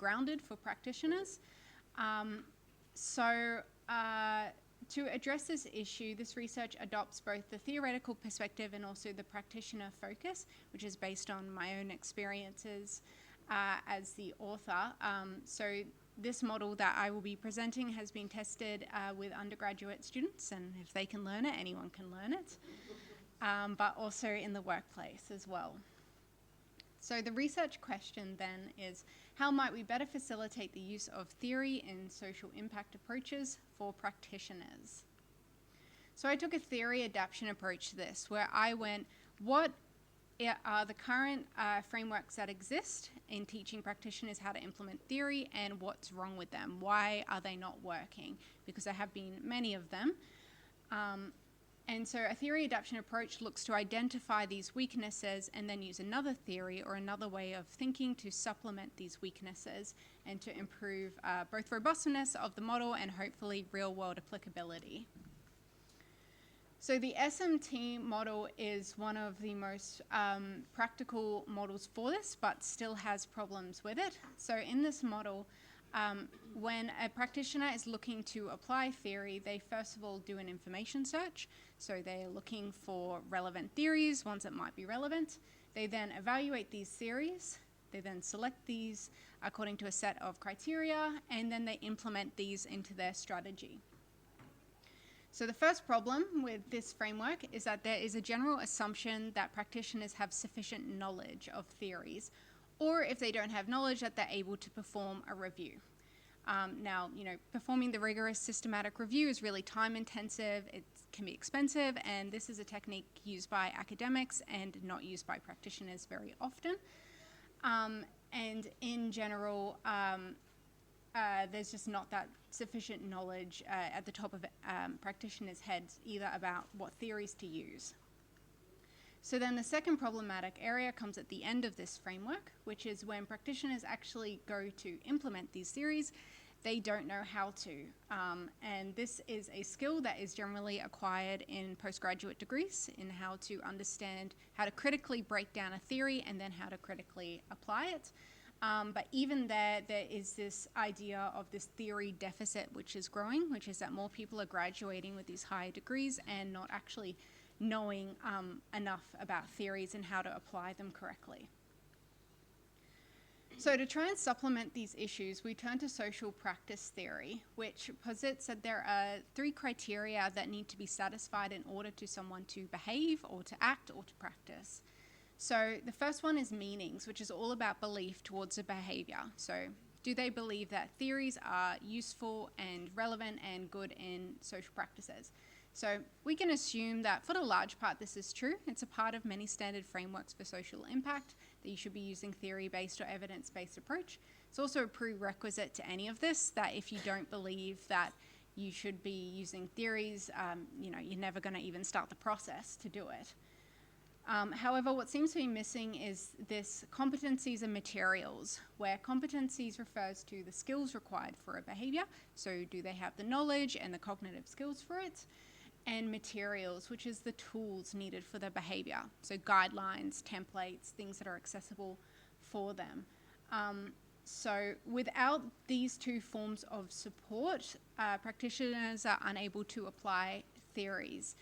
grounded for practitioners. To address this issue, this research adopts both the theoretical perspective and also the practitioner focus, which is based on my own experiences as the author. So this model that I will be presenting has been tested with undergraduate students, and if they can learn it, anyone can learn it, but also in the workplace as well. So the research question then is, how might we better facilitate the use of theory in social impact approaches for practitioners? So I took a theory adaptation approach to this, where I went, what are the current frameworks that exist in teaching practitioners how to implement theory, and what's wrong with them? Why are they not working? Because there have been many of them. And so a theory adaptation approach looks to identify these weaknesses and then use another theory or another way of thinking to supplement these weaknesses and to improve both robustness of the model and hopefully real-world applicability. So the SMT model is one of the most practical models for this, but still has problems with it. So in this model, when a practitioner is looking to apply theory, they first of all do an information search. So they're looking for relevant theories, ones that might be relevant. They then evaluate these theories. They then select these according to a set of criteria, and then they implement these into their strategy. So the first problem with this framework is that there is a general assumption that practitioners have sufficient knowledge of theories, or if they don't have knowledge, that they're able to perform a review. Now, performing the rigorous systematic review is really time intensive, it can be expensive, and this is a technique used by academics and not used by practitioners very often. And in general, there's just not that sufficient knowledge at the top of practitioners' heads either about what theories to use. So then the second problematic area comes at the end of this framework, which is when practitioners actually go to implement these theories, they don't know how to. And this is a skill that is generally acquired in postgraduate degrees, in how to understand how to critically break down a theory and then how to critically apply it. But even there is this idea of this theory deficit which is growing, which is that more people are graduating with these higher degrees and not actually knowing enough about theories and how to apply them correctly. So to try and supplement these issues, we turn to social practice theory, which posits that there are 3 criteria that need to be satisfied in order to someone to behave or to act or to practice. So the first one is meanings, which is all about belief towards a behavior. So do they believe that theories are useful and relevant and good in social practices? So we can assume that for the large part this is true. It's a part of many standard frameworks for social impact that you should be using theory-based or evidence-based approach. It's also a prerequisite to any of this that if you don't believe that you should be using theories, you're never going to even start the process to do it. However, what seems to be missing is this competencies and materials, where competencies refers to the skills required for a behavior. So do they have the knowledge and the cognitive skills for it? And materials, which is the tools needed for the behavior. So guidelines, templates, things that are accessible for them. So without these 2 forms of support, practitioners are unable to apply theories.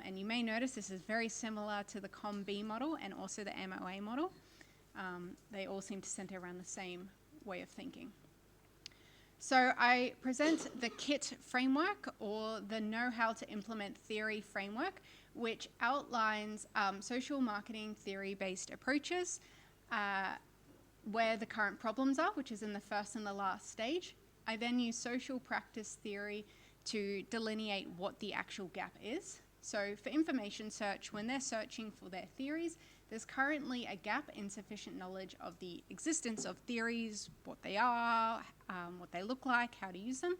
And you may notice this is very similar to the COM-B model and also the MOA model. They all seem to center around the same way of thinking. So I present the KIT framework, or the Know How to Implement Theory framework, which outlines social marketing theory-based approaches where the current problems are, which is in the first and the last stage. I then use social practice theory to delineate what the actual gap is. So for information search, when they're searching for their theories, there's currently a gap in sufficient knowledge of the existence of theories, what they are, what they look like, how to use them.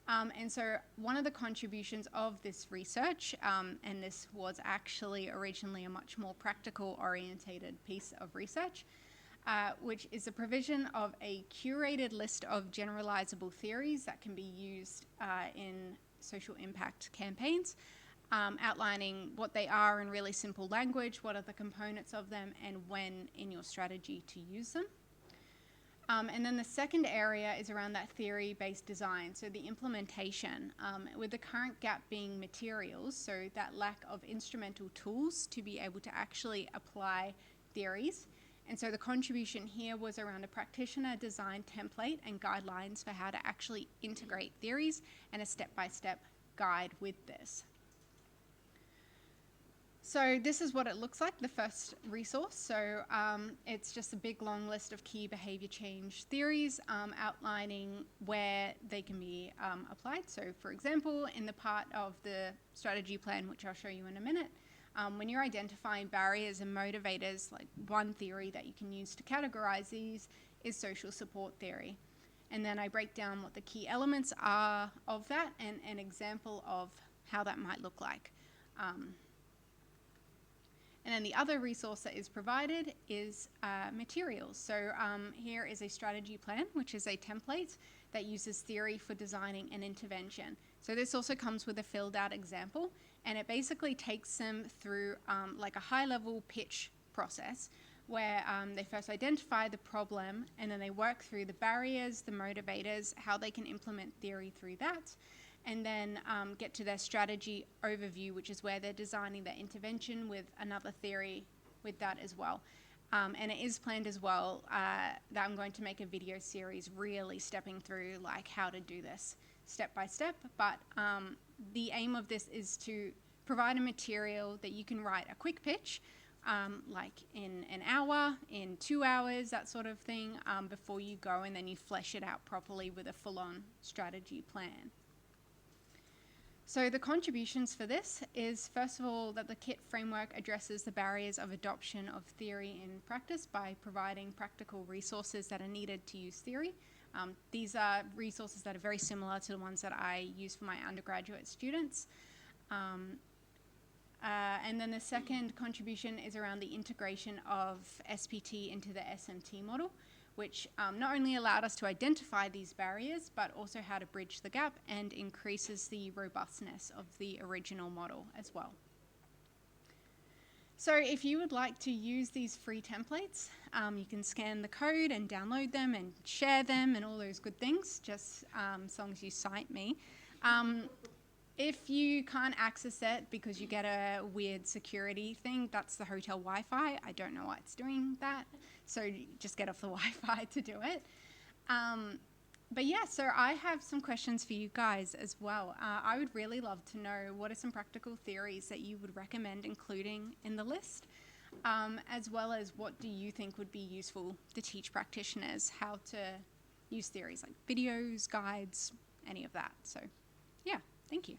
And so one of the contributions of this research, and this was actually originally a much more practical orientated piece of research, which is the provision of a curated list of generalizable theories that can be used in social impact campaigns, outlining what they are in really simple language, what are the components of them, and when in your strategy to use them. And then the second area is around that theory-based design, so the implementation, with the current gap being materials, so that lack of instrumental tools to be able to actually apply theories. And so the contribution here was around a practitioner design template and guidelines for how to actually integrate theories and a step-by-step guide with this. So this is what it looks like, the first resource. So it's just a big long list of key behavior change theories outlining where they can be applied. So for example, in the part of the strategy plan, which I'll show you in a minute, when you're identifying barriers and motivators, like one theory that you can use to categorize these is social support theory. And then I break down what the key elements are of that and an example of how that might look like. And then the other resource that is provided is materials. So here is a strategy plan, which is a template that uses theory for designing an intervention. So this also comes with a filled out example, and it basically takes them through like a high level pitch process where they first identify the problem and then they work through the barriers, the motivators, how they can implement theory through that, and then get to their strategy overview, which is where they're designing their intervention with another theory with that as well. And it is planned as well that I'm going to make a video series really stepping through like how to do this step by step. But the aim of this is to provide a material that you can write a quick pitch, like in an hour, in 2 hours, that sort of thing, before you go and then you flesh it out properly with a full-on strategy plan. So the contributions for this is, first of all, that the KIT framework addresses the barriers of adoption of theory in practice by providing practical resources that are needed to use theory. These are resources that are very similar to the ones that I use for my undergraduate students. And then the second contribution is around the integration of SPT into the SMT model, which not only allowed us to identify these barriers, but also how to bridge the gap and increases the robustness of the original model as well. So if you would like to use these free templates, you can scan the code and download them and share them and all those good things, just as long as you cite me. If you can't access it because you get a weird security thing, that's the hotel Wi-Fi. I don't know why it's doing that. So just get off the Wi-Fi to do it. But yeah, so I have some questions for you guys as well. I would really love to know what are some practical theories that you would recommend including in the list, as well as what do you think would be useful to teach practitioners how to use theories, like videos, guides, any of that. So yeah, thank you.